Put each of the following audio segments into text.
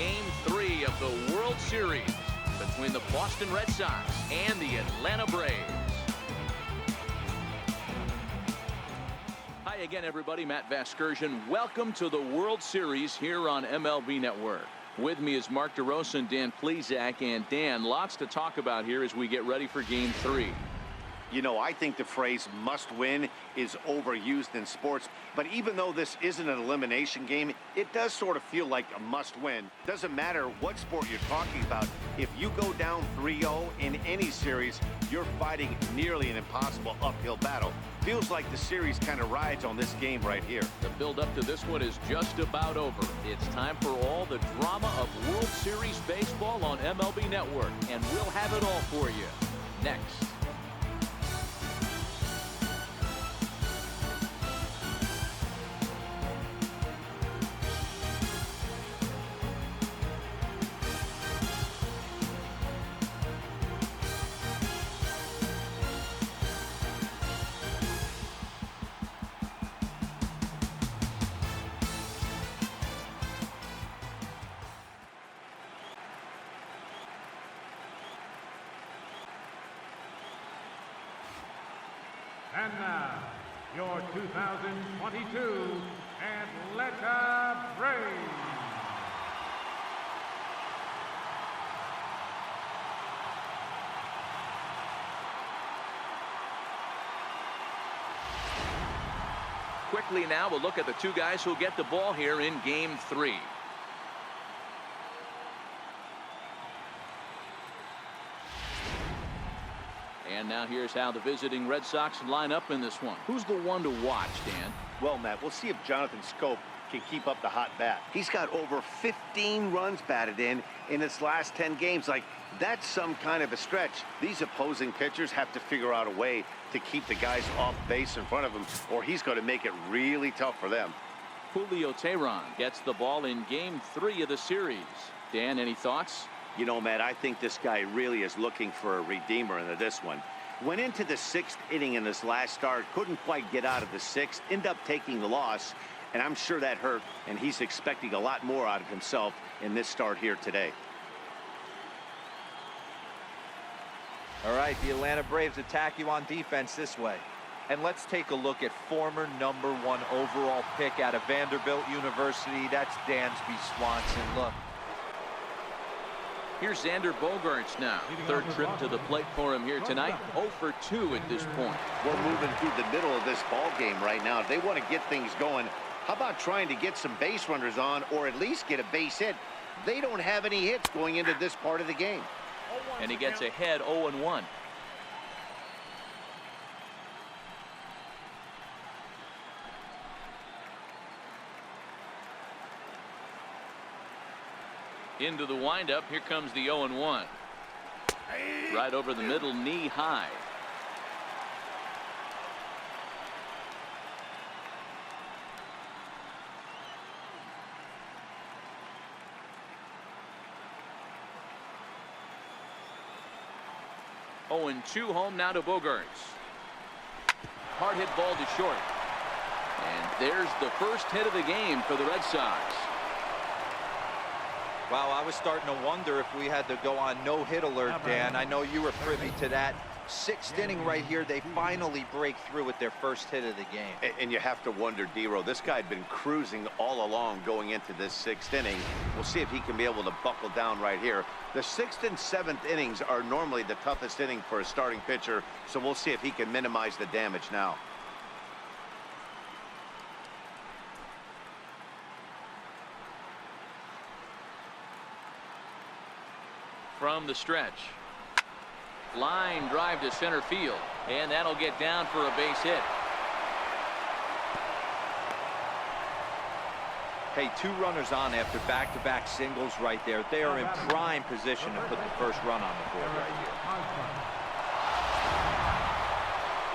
Game 3 of the World Series between the Boston Red Sox and the Atlanta Braves. Hi again, everybody. Matt Vasgersian. Welcome to the World Series here on MLB Network. With me is Mark DeRosa and Dan Plesac. And Dan, lots to talk about here as we get ready for Game 3. You know, I think the phrase must win is overused in sports. But even though this isn't an elimination game, it does sort of feel like a must win. Doesn't matter what sport you're talking about. If you go down 3-0 in any series, you're fighting nearly an impossible uphill battle. Feels like the series kind of rides on this game right here. The build up to this one is just about over. It's time for all the drama of World Series baseball on MLB Network. And we'll have it all for you next. And now, your 2022 Atlanta Braves. Quickly now, we'll look at the two guys who'll get the ball here in Game 3. And now here's how the visiting Red Sox line up in this one. Who's the one to watch, Dan? Well, Matt, we'll see if Jonathan Schoop can keep up the hot bat. He's got over 15 runs batted in his last 10 games. Like, that's some kind of a stretch. These opposing pitchers have to figure out a way to keep the guys off base in front of him, or he's going to make it really tough for them. Julio Teheran gets the ball in Game 3 of the series. Dan, any thoughts? You know, Matt, I think this guy really is looking for a redeemer into this one. Went into the 6th inning in this last start, couldn't quite get out of the 6th, ended up taking the loss, and I'm sure that hurt, and he's expecting a lot more out of himself in this start here today. All right, the Atlanta Braves attack you on defense this way. And let's take a look at former #1 overall pick out of Vanderbilt University. That's Dansby Swanson. Look. Here's Xander Bogaerts now. Third trip to the plate for him here tonight. 0 for 2 at this point. We're moving through the middle of this ball game right now. If they want to get things going, how about trying to get some base runners on or at least get a base hit? They don't have any hits going into this part of the game. And he gets ahead 0-1. Into the windup. Here comes the 0-1. Right over the middle, knee high. Oh, and 2 home now to Bogaerts. Hard hit ball to short. And there's the first hit of the game for the Red Sox. Wow, I was starting to wonder if we had to go on no-hit alert, Dan. I know you were privy to that. 6th inning right here, they finally break through with their first hit of the game. And you have to wonder, D-Row, this guy had been cruising all along going into this 6th inning. We'll see if he can be able to buckle down right here. The 6th and 7th innings are normally the toughest inning for a starting pitcher, so we'll see if he can minimize the damage now. From the stretch. Line drive to center field. And that'll get down for a base hit. Hey, 2 runners on after back-to-back singles right there. They are in prime position to put the first run on the board right here.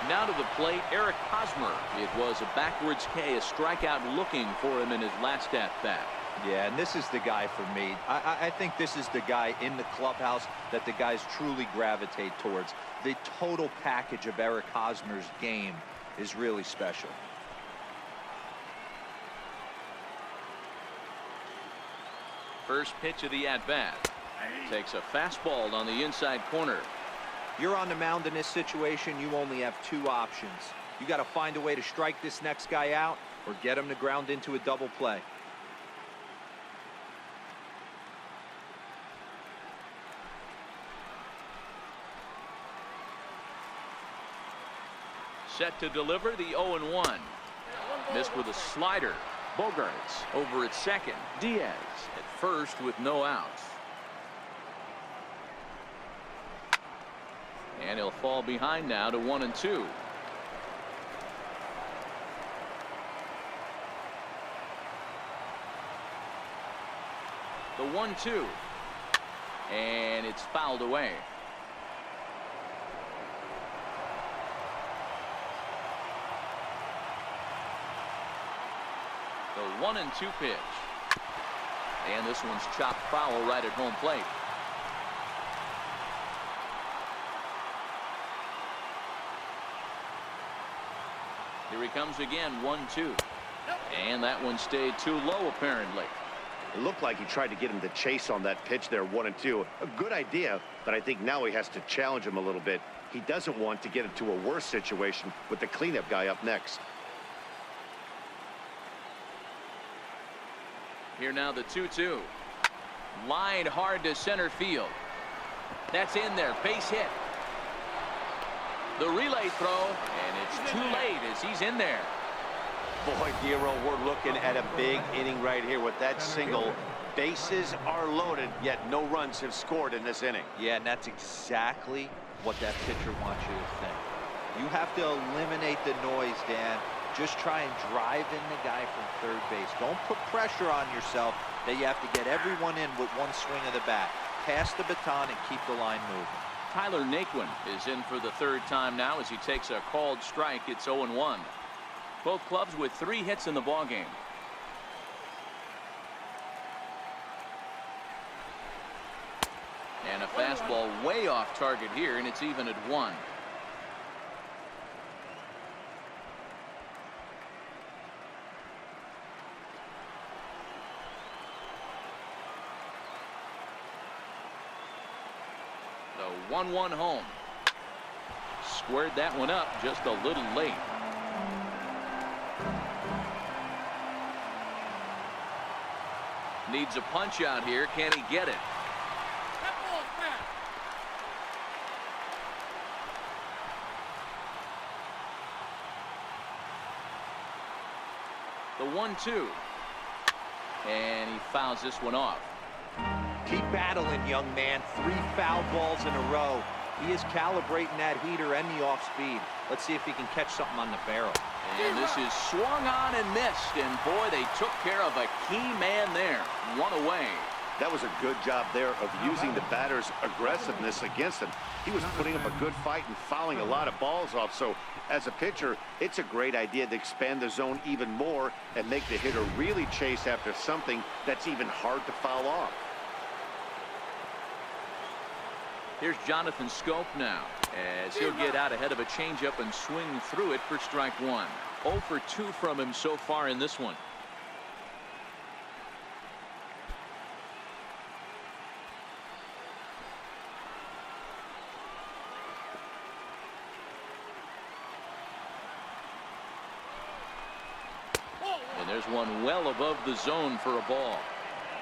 Now to the plate, Eric Hosmer. It was a backwards K, a strikeout looking for him in his last at-bat. Yeah, and this is the guy for me. I think this is the guy in the clubhouse that the guys truly gravitate towards. The total package of Eric Hosmer's game is really special. First pitch of the at-bat. Takes a fastball on the inside corner. You're on the mound in this situation. You only have two options. You got to find a way to strike this next guy out or get him to ground into a double play. Set to deliver the 0-1. Missed with a slider. Bogarts over at second. Diaz at first with no outs. And he'll fall behind now to 1-2. The 1-2. And it's fouled away. The 1-2 pitch. And this one's chopped foul right at home plate. Here he comes again, 1-2. And that one stayed too low, apparently. It looked like he tried to get him to chase on that pitch there, 1-2. A good idea, but I think now he has to challenge him a little bit. He doesn't want to get into a worse situation with the cleanup guy up next. Here now the 2-2. Line hard to center field. That's in there. Base hit. The relay throw, and it's too late as he's in there. Boy, Guerrero, we're looking at a big inning right here with that single. Bases are loaded, yet no runs have scored in this inning. Yeah, and that's exactly what that pitcher wants you to think. You have to eliminate the noise, Dan. Just try and drive in the guy from third base. Don't put pressure on yourself that you have to get everyone in with one swing of the bat. Pass the baton and keep the line moving. Tyler Naquin is in for the third time now as he takes a called strike. It's 0-1. Both clubs with 3 hits in the ballgame. And a fastball way off target here, and it's even at 1. The 1-1 home. Squared that one up just a little late. Needs a punch out here. Can he get it? The 1-2. And he fouls this one off. Keep battling, young man. 3 foul balls in a row. He is calibrating that heater and the off speed. Let's see if he can catch something on the barrel. And this is swung on and missed. And boy, they took care of a key man there. 1 away. That was a good job there of using the batter's aggressiveness against him. He was putting up a good fight and fouling a lot of balls off. So as a pitcher, it's a great idea to expand the zone even more and make the hitter really chase after something that's even hard to foul off. Here's Jonathan Scope now as he'll get out ahead of a changeup and swing through it for strike 1. 0 for 2 from him so far in this one. And there's one well above the zone for a ball.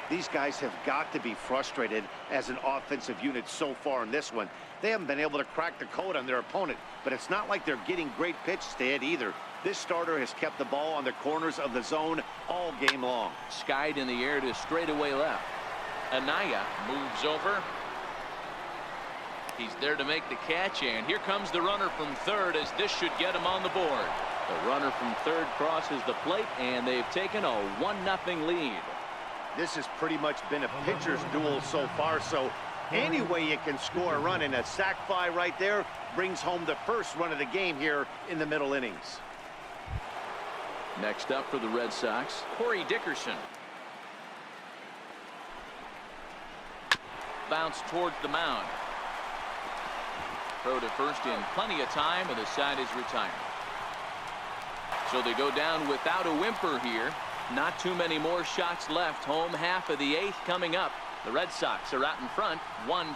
These guys have got to be frustrated as an offensive unit so far in this one. They haven't been able to crack the code on their opponent, but it's not like they're getting great pitches to hit either. This starter has kept the ball on the corners of the zone all game long. Skied in the air to straightaway left. Anaya moves over. He's there to make the catch, and here comes the runner from third as this should get him on the board. The runner from third crosses the plate, and they've taken a 1-0 lead. This has pretty much been a pitcher's duel so far, so any way you can score a run, and a sac fly right there brings home the first run of the game here in the middle innings. Next up for the Red Sox, Corey Dickerson. Bounce towards the mound. Throw to first in plenty of time, and the side is retired. So they go down without a whimper here. Not too many more shots left. Home half of the 8th coming up. The Red Sox are out in front, 1-0.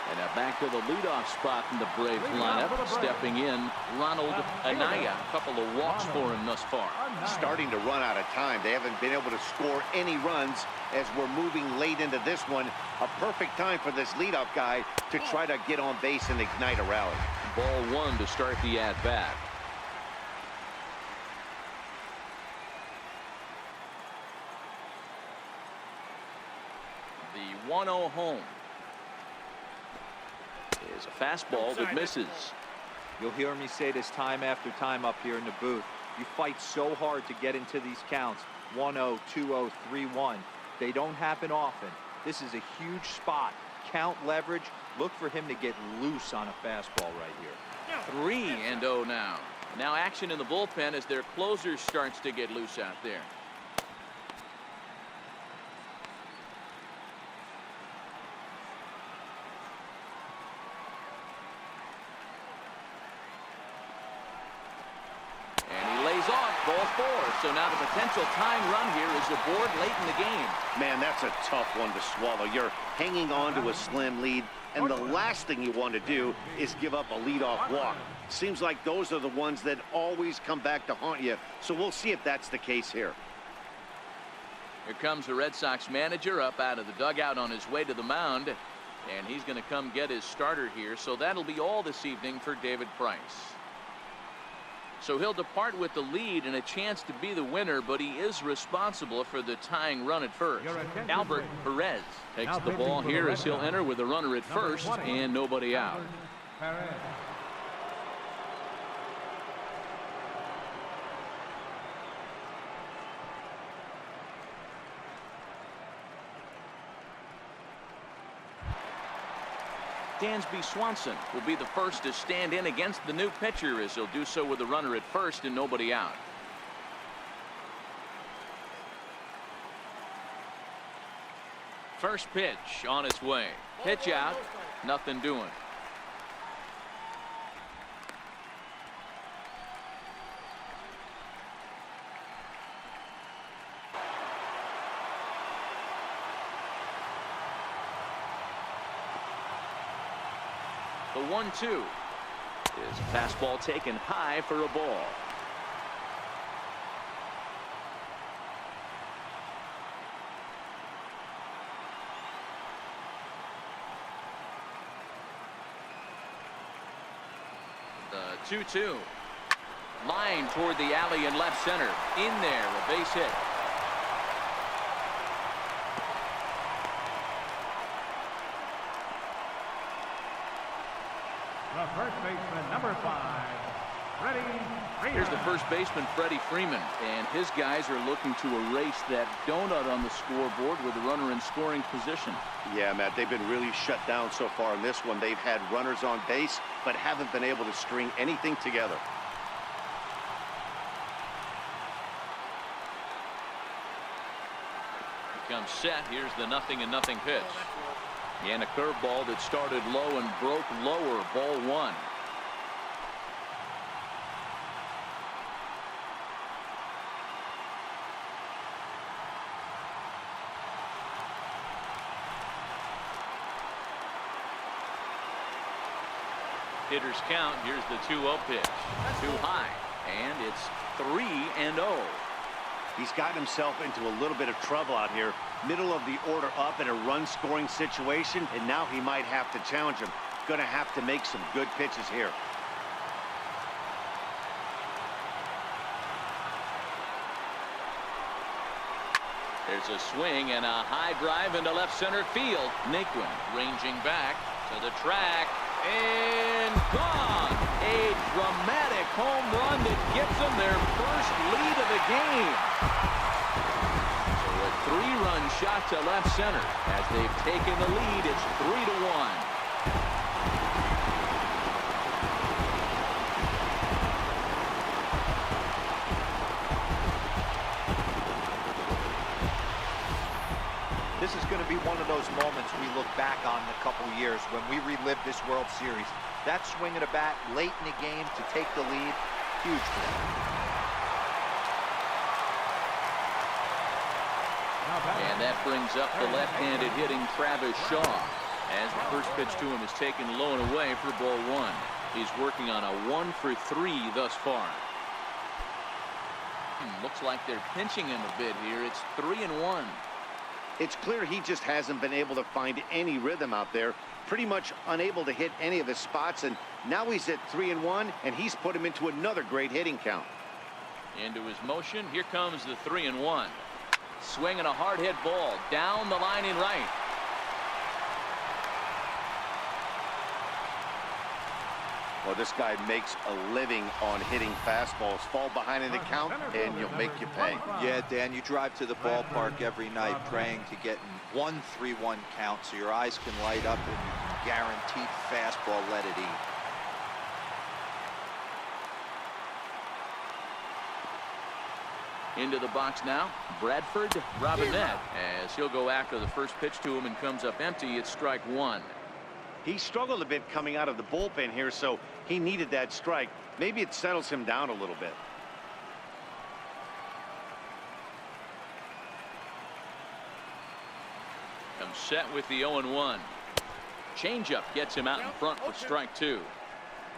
And now back to the leadoff spot in the Braves lineup. Stepping in, Ronald Anaya. A couple of walks for him thus far. Starting to run out of time. They haven't been able to score any runs as we're moving late into this one. A perfect time for this leadoff guy to try to get on base and ignite a rally. Ball 1 to start the at-bat. The 1-0 home is a fastball that misses. You'll hear me say this time after time up here in the booth. You fight so hard to get into these counts. 1-0, 2-0, 3-1. They don't happen often. This is a huge spot. Count leverage. Look for him to get loose on a fastball right here. 3-0 now. Now action in the bullpen as their closer starts to get loose out there. Ball 4. So now the potential tying run here is aboard late in the game. Man, that's a tough one to swallow. You're hanging on to a slim lead, and the last thing you want to do is give up a leadoff walk. Seems like those are the ones that always come back to haunt you. So we'll see if that's the case here. Here comes the Red Sox manager up out of the dugout on his way to the mound. And he's going to come get his starter here. So that'll be all this evening for David Price. So he'll depart with the lead and a chance to be the winner, but he is responsible for the tying run at first. Albert Perez takes the ball here as he'll enter with a runner at first and nobody out. Dansby Swanson will be the first to stand in against the new pitcher as he'll do so with a runner at first and nobody out. First pitch on its way. Pitch out. Nothing doing. The 1-2 is a fastball taken high for a ball. The 2-2. Line toward the alley in left center. In there, a base hit. The first baseman, number 5, Freddie Freeman. Here's the first baseman, Freddie Freeman, and his guys are looking to erase that donut on the scoreboard with a runner in scoring position. Yeah, Matt, they've been really shut down so far in this one. They've had runners on base, but haven't been able to string anything together. Comes set. Here's the 0-0 pitch. And a curveball that started low and broke lower. Ball 1. Hitters count. Here's the 2-0 pitch. Too high. And it's 3-0. He's gotten himself into a little bit of trouble out here. Middle of the order up in a run-scoring situation, and now he might have to challenge him. Going to have to make some good pitches here. There's a swing and a high drive into left center field. Naquin ranging back to the track and gone. A dramatic home run that gives them their first lead of the game. So a 3-run shot to left center. As they've taken the lead, it's 3-1. This is going to be one of those moments we look back on in a couple of years when we relive this World Series. That swing of the bat late in the game to take the lead, huge for them. And that brings up the left-handed hitting Travis Shaw, as the first pitch to him is taken low and away for ball one. He's working on a 1-for-3 thus far. Looks like they're pinching him a bit here. It's 3-1. It's clear he just hasn't been able to find any rhythm out there. Pretty much unable to hit any of his spots, and now he's at 3-1, and he's put him into another great hitting count. Into his motion. Here comes the 3-1. Swinging a hard hit ball down the line in right. Well, this guy makes a living on hitting fastballs. Fall behind in the count, and you'll make you pay. Yeah, Dan, you drive to the ballpark every night praying to get in 1-3-1 count so your eyes can light up and you can guaranteed fastball let it eat. Into the box now, Bradford Robinette, as he'll go after the first pitch to him and comes up empty. It's strike one. He struggled a bit coming out of the bullpen here, so he needed that strike. Maybe it settles him down a little bit. Comes set with the 0-1. Changeup gets him out in front for strike two.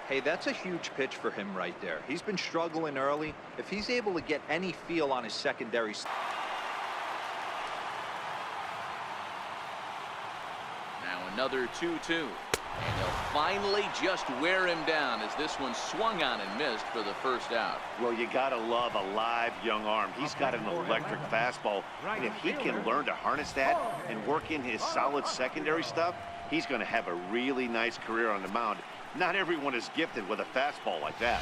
Hey, that's a huge pitch for him right there. He's been struggling early. If he's able to get any feel on his secondary. Now another 2-2. And he'll finally just wear him down as this one swung on and missed for the first out. Well, you gotta love a live young arm. He's got an electric fastball, and if he can learn to harness that and work in his solid secondary stuff, he's gonna have a really nice career on the mound. Not everyone is gifted with a fastball like that.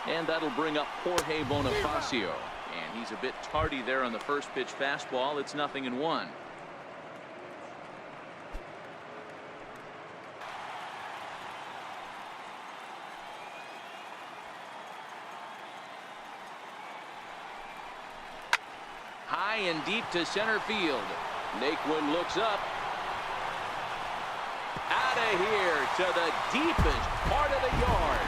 And that'll bring up Jorge Bonifacio. And he's a bit tardy there on the first pitch fastball. It's 0-1. High and deep to center field. Naquin looks up. Out of here to the deepest part of the yard.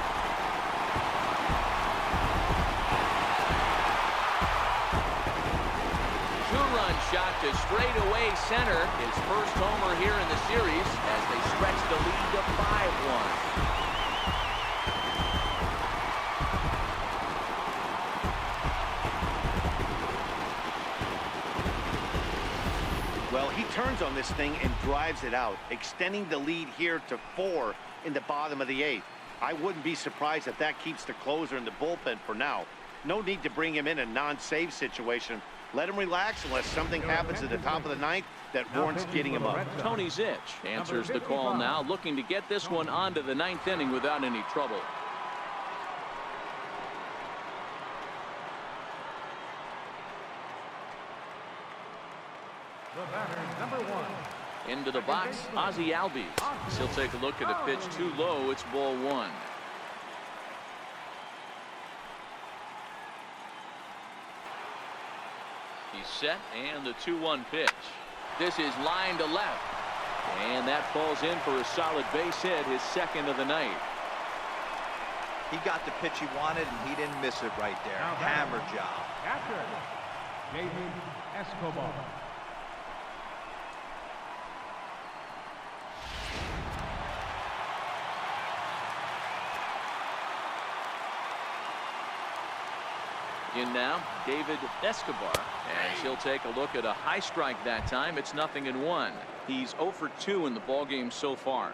Two-run shot to straightaway center. His first homer here in the series as they stretch the lead to 5-1. Well, he turns on this thing and drives it out, extending the lead here to 4 in the bottom of the 8th. I wouldn't be surprised if that keeps the closer in the bullpen for now. No need to bring him in a non-save situation. Let him relax unless something happens at the top of the 9th that warrants getting him up. Tony Zitch answers the call now, looking to get this one onto the 9th inning without any trouble. The batter, number 1. Into the box, Ozzie Albies. He'll take a look at a pitch too low. It's ball one. He's set, and the 2-1 pitch. This is line to left. And that falls in for a solid base hit, his second of the night. He got the pitch he wanted, and he didn't miss it right there. Hammer job. Catcher, David Escobar. In now, David Escobar, as he'll take a look at a high strike that time. It's 0-1. He's 0 for 2 in the ballgame so far.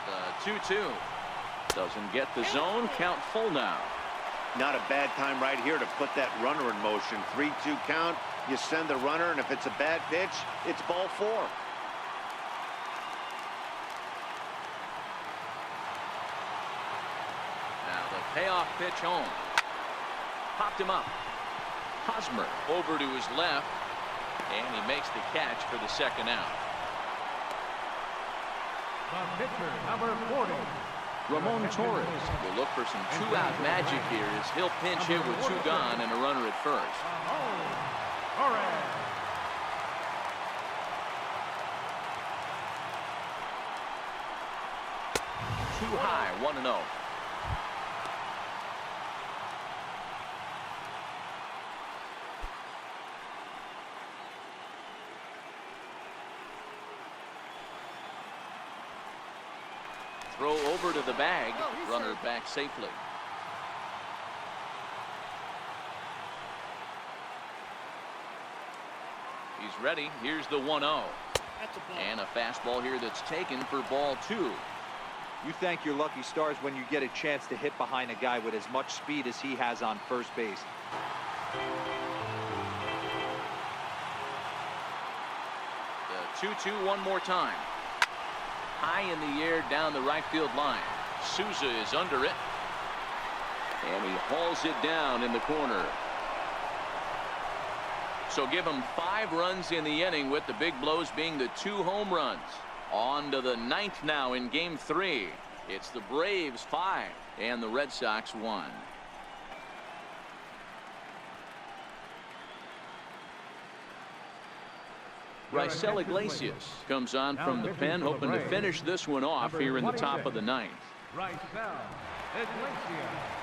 The 2-2 doesn't get the zone. Count full now. Not a bad time right here to put that runner in motion. 3-2 count. You send the runner, and if it's a bad pitch, it's ball 4. Payoff pitch home. Popped him up. Hosmer over to his left, and he makes the catch for the second out. The pitcher, number 40. Ramon Torres will look for some two-out magic here as he'll pinch hit with 2 gone and a runner at first. too high, 1-0. Throw over to the bag. Runner back safely. He's ready. Here's the 1-0. And a fastball here that's taken for ball 2. You thank your lucky stars when you get a chance to hit behind a guy with as much speed as he has on first base. The 2-2 one more time. High in the air down the right field line. Souza is under it. And he hauls it down in the corner. So give him 5 runs in the inning, with the big blows being the 2 home runs. On to the 9th now in game 3. It's the Braves 5 and the Red Sox 1. Raisel Iglesias comes on from the pen, hoping to finish this one off here in the top of the 9th. Raisel Iglesias.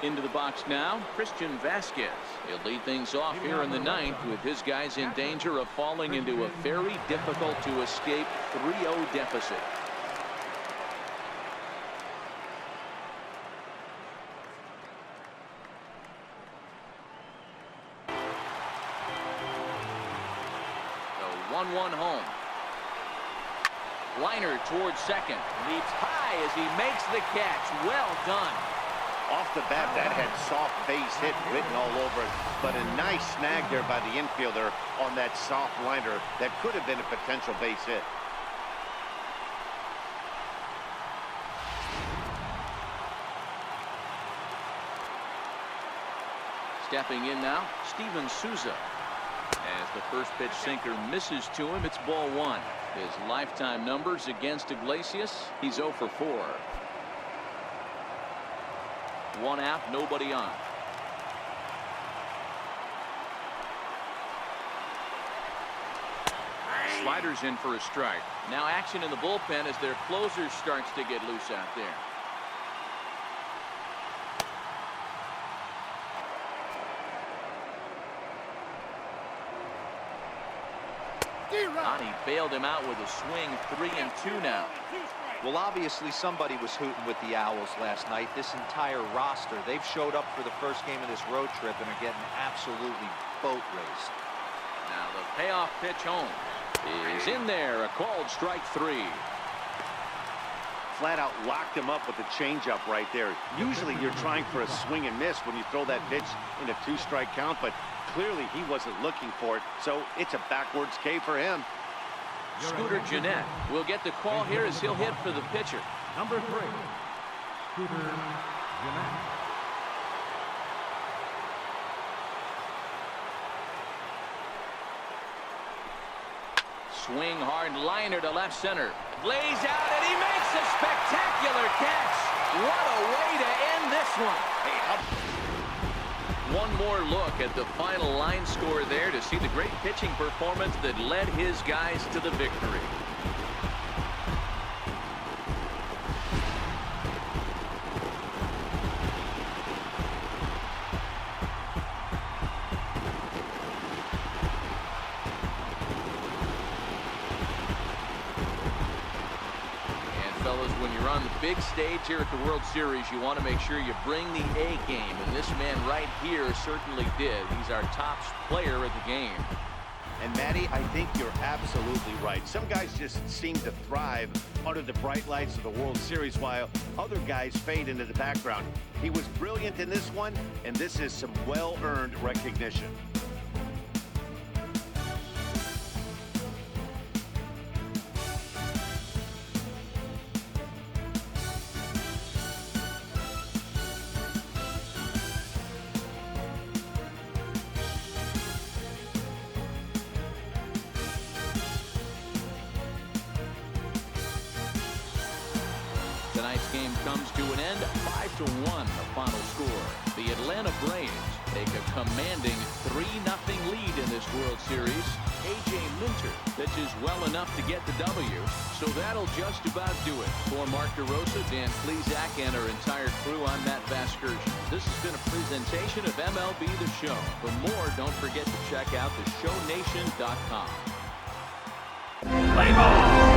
Into the box now, Christian Vasquez. He'll lead things off here in the 9th, with his guys in danger of falling into a very difficult to escape 3-0 deficit. The 1-1 home. Liner towards second. Leaps high as he makes the catch. Well done. Off the bat, that had soft base hit written all over it, but a nice snag there by the infielder on that soft liner that could have been a potential base hit. Stepping in now, Steven Souza. As the first pitch sinker misses to him, it's ball 1. His lifetime numbers against Iglesias, he's 0 for 4. 1 out, nobody on. Sliders in for a strike. Now action in the bullpen as their closer starts to get loose out there. He bailed him out with a swing. 3-2 now. Well, obviously somebody was hooting with the Owls last night. This entire roster, they've showed up for the first game of this road trip and are getting absolutely boat raced. Now the payoff pitch home is in there. A called strike 3. Flat out locked him up with the changeup right there. Usually you're trying for a swing and miss when you throw that pitch in a 2-strike count, but clearly he wasn't looking for it, so it's a backwards K for him. Scooter Gennett will get the call here as he'll hit for the pitcher. Number 3, Scooter Gennett. Swing hard liner to left center. Lays out and he makes a spectacular catch. What a way to end this one. One more look at the final line score there to see the great pitching performance that led his guys to the victory. Fellas, when you're on the big stage here at the World Series, you want to make sure you bring the A game, and this man right here certainly did. He's our top player of the game. And Matty, I think you're absolutely right. Some guys just seem to thrive under the bright lights of the World Series, while other guys fade into the background. He was brilliant in this one, and this is some well-earned recognition. tonight's game comes to an end. 5-1 the final score. The Atlanta Braves take a commanding 3-0 lead in this World Series. A.J. Minter pitches well enough to get the W, so that'll just about do it. For Mark DeRosa, Dan Plesac, and our entire crew, I'm Matt Vasgersian. This has been a presentation of MLB The Show. For more, don't forget to check out theshownation.com. Play ball!